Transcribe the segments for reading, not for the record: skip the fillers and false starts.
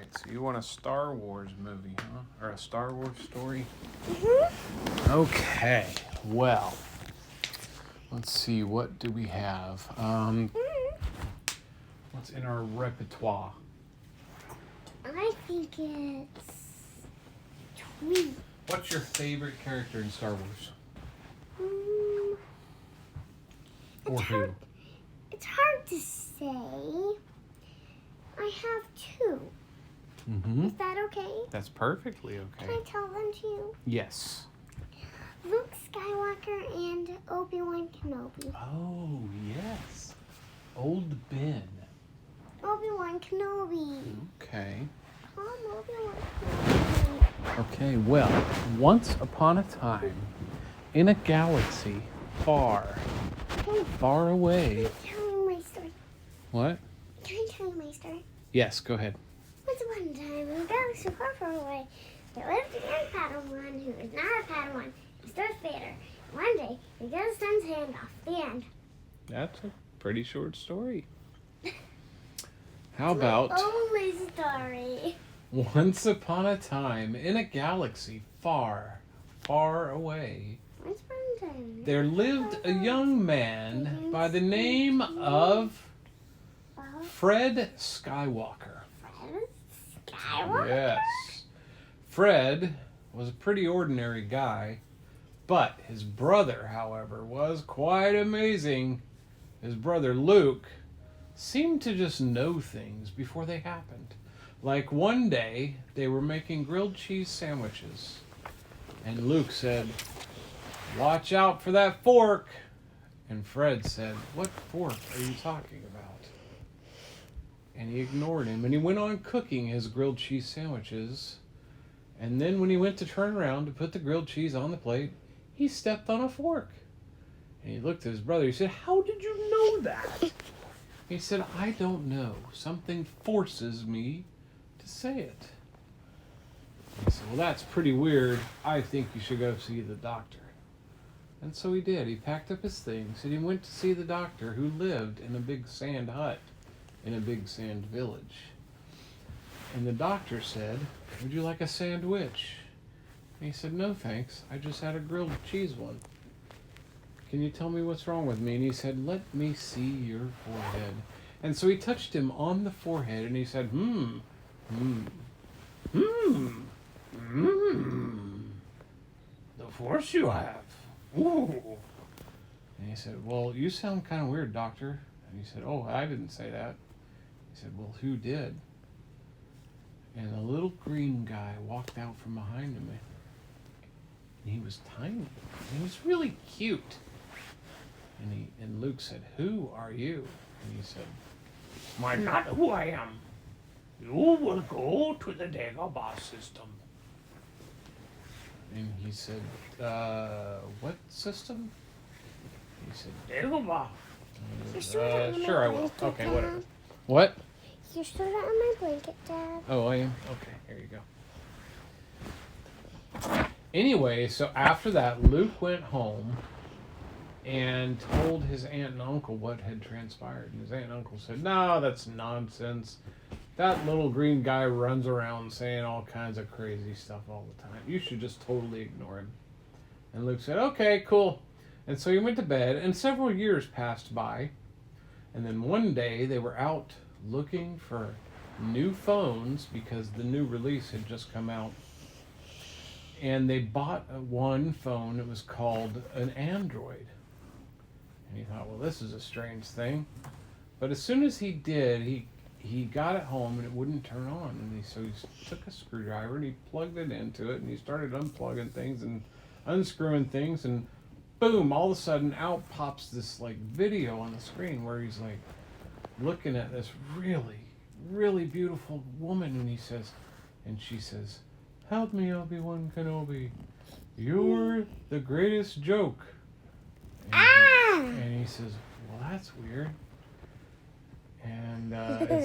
right, so you want a Star Wars movie, huh? Or a Star Wars story? Mm-hmm. Okay, well, let's see, what do we have? What's in our repertoire? I think it's Tweet. What's your favorite character in Star Wars? Or who? It's hard to say. I have two. Mm-hmm. Is that okay? That's perfectly okay. Can I tell them to you? Yes. Luke Skywalker and Obi-Wan Kenobi. Oh, yes. Old Ben. Obi-Wan Kenobi. Okay. Obi-Wan Kenobi. Okay, well, once upon a time, in a galaxy far, far away. Can I tell you my story? What? Can I tell you my story? Yes, go ahead. Once upon a time, in a galaxy far, far away, there lived a young Padawan who was not a Padawan. He was Darth Vader. One day, he got his son's hand off. The end. That's a pretty short story. How about Only story. once upon a time, in a galaxy far, far away, Once upon a time, there lived a young man by the name of Fred Skywalker. Fred Skywalker? Yes. Fred was a pretty ordinary guy, but his brother, however, was quite amazing. His brother Luke seemed to just know things before they happened. Like one day, they were making grilled cheese sandwiches, and Luke said, "Watch out for that fork." And Fred said, "What fork are you talking about?" And he ignored him, and he went on cooking his grilled cheese sandwiches. And then when he went to turn around to put the grilled cheese on the plate, he stepped on a fork. And he looked at his brother. He said, "How did you know that?" He said, "I don't know. Something forces me to say it." He said, "Well, that's pretty weird. I think you should go see the doctor." And so he did. He packed up his things and he went to see the doctor, who lived in a big sand hut in a big sand village. And the doctor said, "Would you like a sandwich?" And he said, "No, thanks. I just had a grilled cheese one. Can you tell me what's wrong with me?" And he said, "Let me see your forehead." And so he touched him on the forehead and he said, "The force you have. Ooh." And he said, "Well, you sound kind of weird, doctor." And he said, "Oh, I didn't say that." He said, "Well, who did?" And a little green guy walked out from behind him. And he was tiny. He was really cute. And Luke said, "Who are you?" And he said, "I'm not who I am. You will go to the Dagobah system." And he said, "What system?" He said, "Dagobah." Sure I will. Okay, whatever. What? You're still on my blanket, Dad. Oh, I am? Okay, here you go. Anyway, so after that, Luke went home and told his aunt and uncle what had transpired. And his aunt and uncle said, "No, that's nonsense. That little green guy runs around saying all kinds of crazy stuff all the time. You should just totally ignore him." And Luke said, "Okay, cool." And so he went to bed, and several years passed by. And then one day they were out looking for new phones because the new release had just come out. And they bought one phone. It was called an Android. And he thought, well, this is a strange thing. But as soon as he did, he got it home and it wouldn't turn on. And so he took a screwdriver and he plugged it into it and he started unplugging things and unscrewing things, and boom, all of a sudden out pops this like video on the screen where he's like looking at this really, really beautiful woman, and she says, "Help me, Obi-Wan Kenobi. You're the greatest joke." And he says, "Well, that's weird." And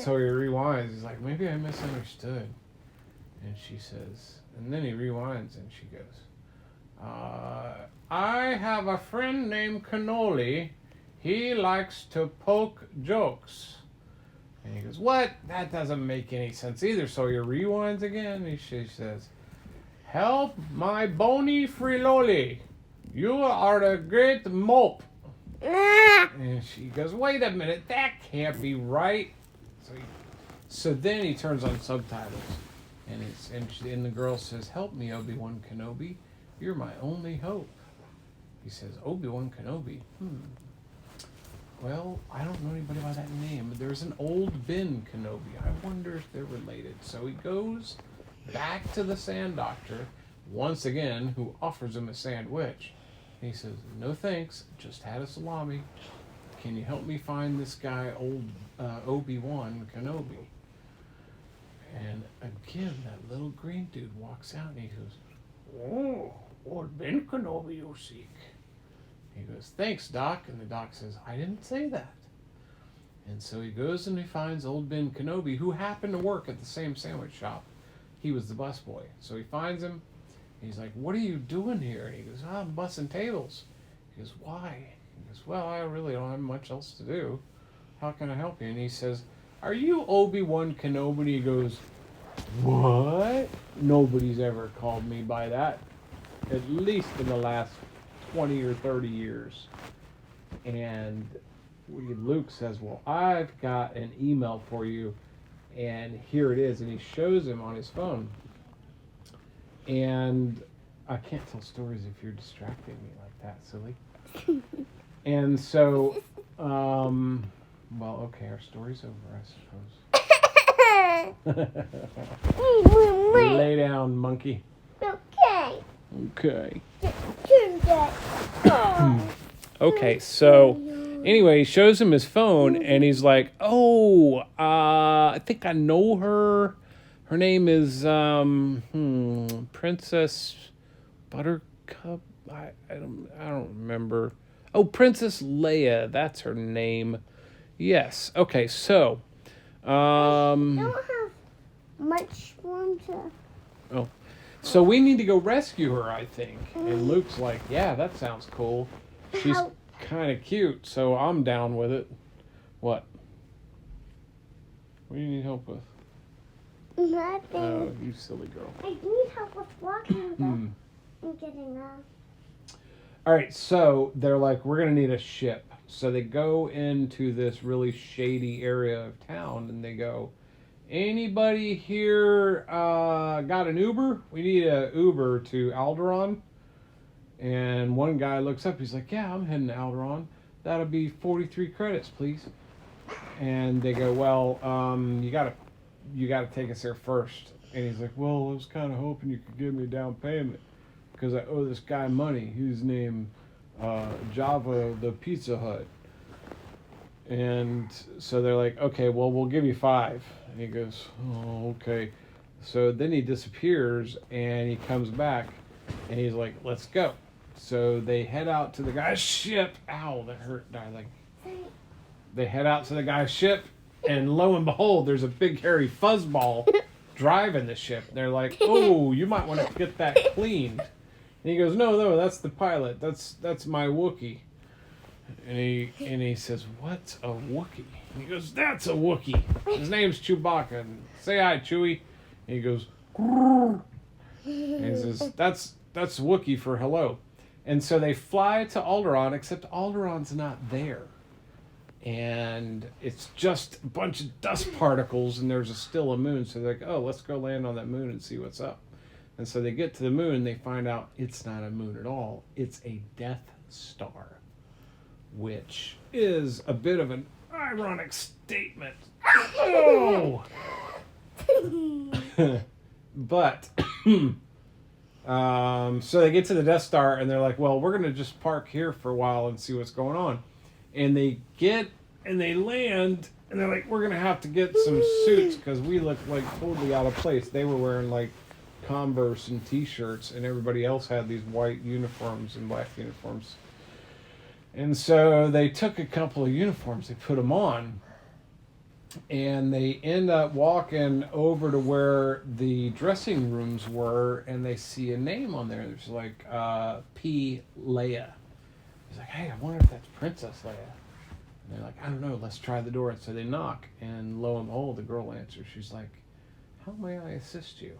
so he rewinds. He's like, "Maybe I misunderstood." And she says, and then he rewinds and she goes, "I have a friend named Cannoli. He likes to poke jokes. And he goes, what? That doesn't make any sense either. So he rewinds again. She says, help my bony friloli. You are a great mope. And she goes, wait a minute. That can't be right. So then he turns on subtitles. And the girl says, help me, Obi-Wan Kenobi. You're my only hope. He says, Obi-Wan Kenobi. Well, I don't know anybody by that name, but there's an old Ben Kenobi. I wonder if they're related. So he goes back to the Sand Doctor, once again, who offers him a sandwich. And he says, no thanks, just had a salami. Can you help me find this guy, old Obi-Wan Kenobi? And again, that little green dude walks out and he goes, oh, old Ben Kenobi you seek. He goes, thanks, Doc. And the Doc says, I didn't say that. And so he goes and he finds old Ben Kenobi, who happened to work at the same sandwich shop. He was the busboy. So he finds him. And he's like, what are you doing here? And he goes, I'm bussing tables. He goes, why? He goes, well, I really don't have much else to do. How can I help you? And he says, are you Obi-Wan Kenobi? And he goes, what? Nobody's ever called me by that. At least in the last 20 or 30 years. And Luke says, well, I've got an email for you. And here it is. And he shows him on his phone. And I can't tell stories if you're distracting me like that, silly. And so, well, okay, our story's over, I suppose. Lay down, monkey. Okay. Okay. Turn that. Okay, so anyway, he shows him his phone, and he's like, oh, I think I know her. Her name is Princess Buttercup. I don't remember. Oh, Princess Leia. That's her name. Yes. Okay. So, don't have much room to. Oh, so we need to go rescue her, I think. And Luke's like, yeah, that sounds cool. She's kind of cute, so I'm down with it. What? What do you need help with? Nothing. Oh, you silly girl. I need help with walking and getting up. All right, so they're like, we're going to need a ship. So they go into this really shady area of town, and they go, anybody here got an Uber? We need an Uber to Alderaan. And one guy looks up, he's like, yeah, I'm heading to Alderaan. That'll be 43 credits, please. And they go, well, you gotta take us there first. And he's like, well, I was kind of hoping you could give me a down payment because I owe this guy money. He's named Java the Pizza Hut. And so they're like, okay, well, we'll give you 5. And he goes, oh, okay. So then he disappears and he comes back and he's like, let's go. So they head out to the guy's ship. Ow, that hurt. They head out to the guy's ship, and lo and behold, there's a big hairy fuzzball driving the ship. They're like, oh, you might want to get that cleaned. And he goes, no, that's the pilot. That's my Wookiee. And he says, what's a Wookiee? And he goes, that's a Wookiee. His name's Chewbacca. And say hi, Chewie. And he goes, grrr. And he says, that's Wookiee for hello. And so they fly to Alderaan, except Alderaan's not there. And it's just a bunch of dust particles, and there's still a moon. So they're like, oh, let's go land on that moon and see what's up. And so they get to the moon, and they find out it's not a moon at all. It's a Death Star, which is a bit of an ironic statement. Oh! But, so they get to the Death Star, and they're like, well, we're going to just park here for a while and see what's going on. And they get, and they land, and they're like, we're going to have to get some suits because we look like totally out of place. They were wearing like Converse and t-shirts, and everybody else had these white uniforms and black uniforms. And so they took a couple of uniforms, they put them on, and they end up walking over to where the dressing rooms were, and they see a name on there. There's like P. Leia. He's like, hey, I wonder if that's Princess Leia. And they're like, I don't know, let's try the door. So they knock, and lo and behold, the girl answers. She's like, how may I assist you?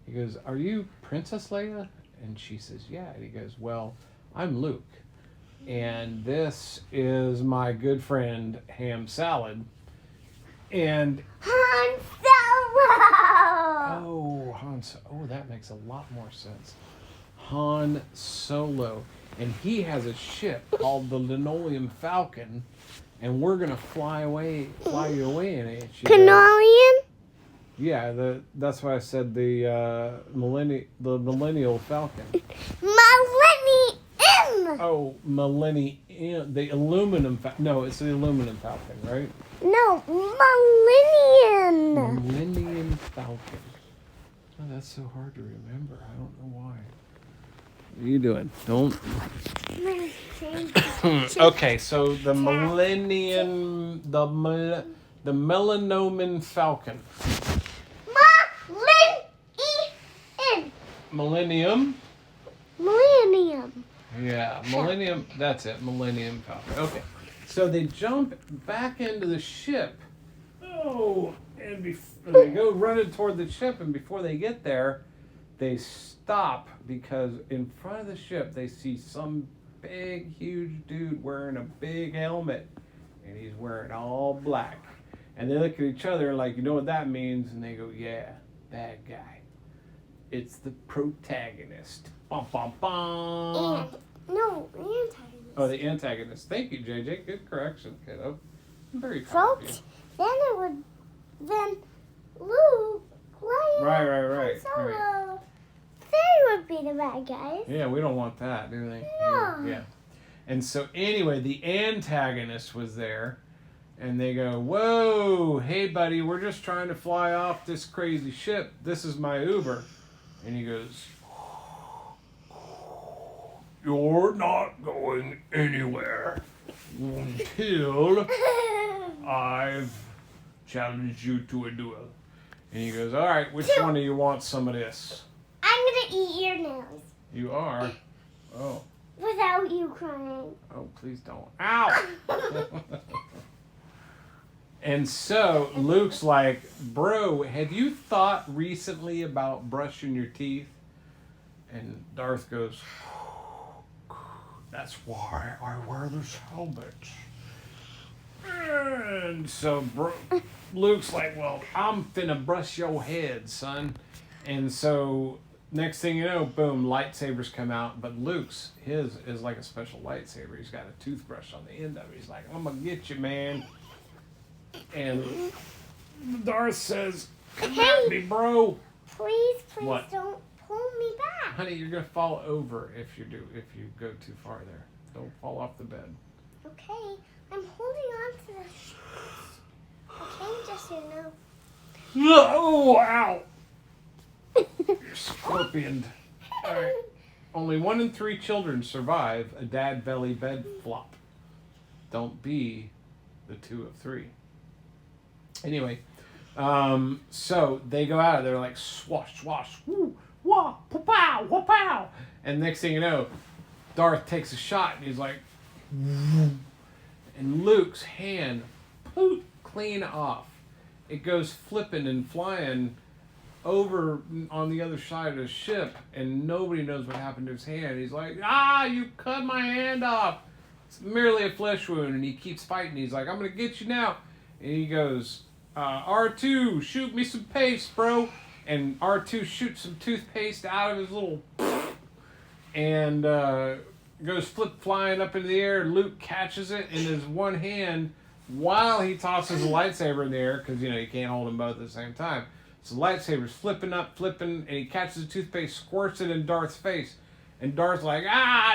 He goes, are you Princess Leia? And she says, yeah. And he goes, well, I'm Luke. And this is my good friend, Ham Salad. And... Han Solo! Oh, that makes a lot more sense. Han Solo. And he has a ship called the Linoleum Falcon. And we're going to fly you away in it. Canolian? Yeah, that's why I said the Millennial Falcon. Millennium! Oh, the aluminum Falcon. No, it's the aluminum Falcon, right? No, Millennium! Millennium Falcon. Oh, that's so hard to remember. I don't know why. What are you doing? Don't. Okay, so the Millennium, the Melanoman Falcon. Millennium? Millennium. Yeah, Millennium. That's it, Millennium Falcon. Okay, so they jump back into the ship. Oh, and they go running toward the ship, and before they get there, they stop because in front of the ship they see some big, huge dude wearing a big helmet, and he's wearing all black. And they look at each other like, you know what that means? And they go, yeah, bad guy. It's the protagonist. Bum, bum, bum. No, antagonist. Oh, the antagonist. Thank you, JJ. Good correction, kiddo. I'm very proud of you. Folks, then Luke, Leia, Right. Solo, they would be the bad guys. Yeah, we don't want that, do they? No. Yeah. And so anyway, the antagonist was there, and they go, whoa, hey buddy, we're just trying to fly off this crazy ship. This is my Uber. And he goes, you're not going anywhere until I've challenged you to a duel. And he goes, all right, which one of you wants some of this? I'm going to eat your nails. You are? Oh. Without you crying. Oh, please don't. Ow! And so Luke's like, bro, have you thought recently about brushing your teeth? And Darth goes, that's why I wear this helmet. And so Luke's like, well, I'm finna brush your head, son. And so next thing you know, boom, lightsabers come out. But Luke's, his is like a special lightsaber. He's got a toothbrush on the end of it. He's like, I'm gonna get you, man. And Darth says, come at me, bro. Please What? don't pull me back. Honey, you're gonna fall over if you go too far there. Don't fall off the bed. Okay, I'm holding on to the sheets. Okay, just so you know. Oh, ow! You're scorpioned. All right. Only 1 in 3 children survive a dad belly bed flop. Don't be the 2 of 3. Anyway, so they go out. They're like swash, swash, woo, wah, pow, wah, pow. And next thing you know, Darth takes a shot, and he's like, and Luke's hand, poof, clean off. It goes flipping and flying over on the other side of the ship, and nobody knows what happened to his hand. He's like, you cut my hand off. It's merely a flesh wound, and he keeps fighting. He's like, I'm gonna get you now. And he goes, R2, shoot me some paste, bro. And R2 shoots some toothpaste out of his little and goes flying up into the air. Luke catches it in his one hand while he tosses a lightsaber in the air, because, you can't hold them both at the same time. So the lightsaber's flipping, and he catches the toothpaste, squirts it in Darth's face. And Darth's like,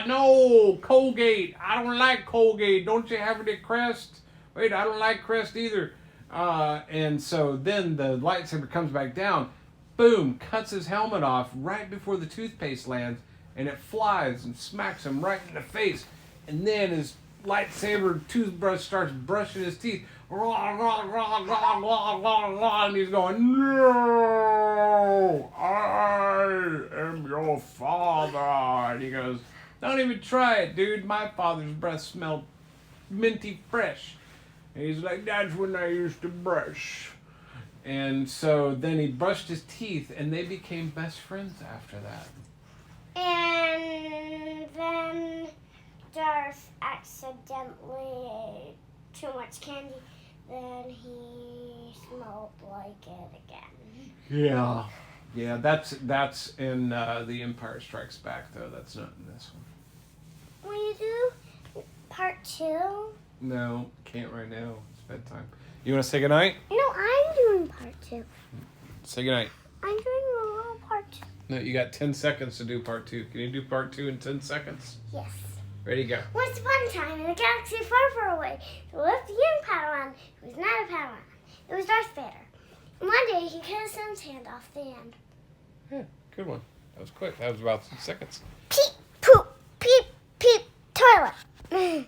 no, Colgate. I don't like Colgate. Don't you have any Crest? Wait, I don't like Crest either. And so then the lightsaber comes back down, boom, cuts his helmet off right before the toothpaste lands, and it flies and smacks him right in the face. And then his lightsaber toothbrush starts brushing his teeth. And he's going, no, I am your father. And he goes, don't even try it, dude. My father's breath smelled minty fresh. And he's like, that's when I used to brush. And so then he brushed his teeth, and they became best friends after that. And then Darth accidentally ate too much candy. Then he smelled like it again. Yeah. Yeah, that's in The Empire Strikes Back, though. That's not in this one. Will you do part 2? No, can't right now. It's bedtime. You want to say goodnight? No, I'm doing part 2. Say goodnight. I'm doing a little part 2. No, you got 10 seconds to do part 2. Can you do part 2 in 10 seconds? Yes. Ready, go. Once upon a time in a galaxy far, far away, there lived a young Padawan who was not a Padawan. It was Darth Vader. And one day he cut his son's hand off the end. Yeah, good one. That was quick. That was about 6 seconds. Peep, poop, peep, peep, toilet.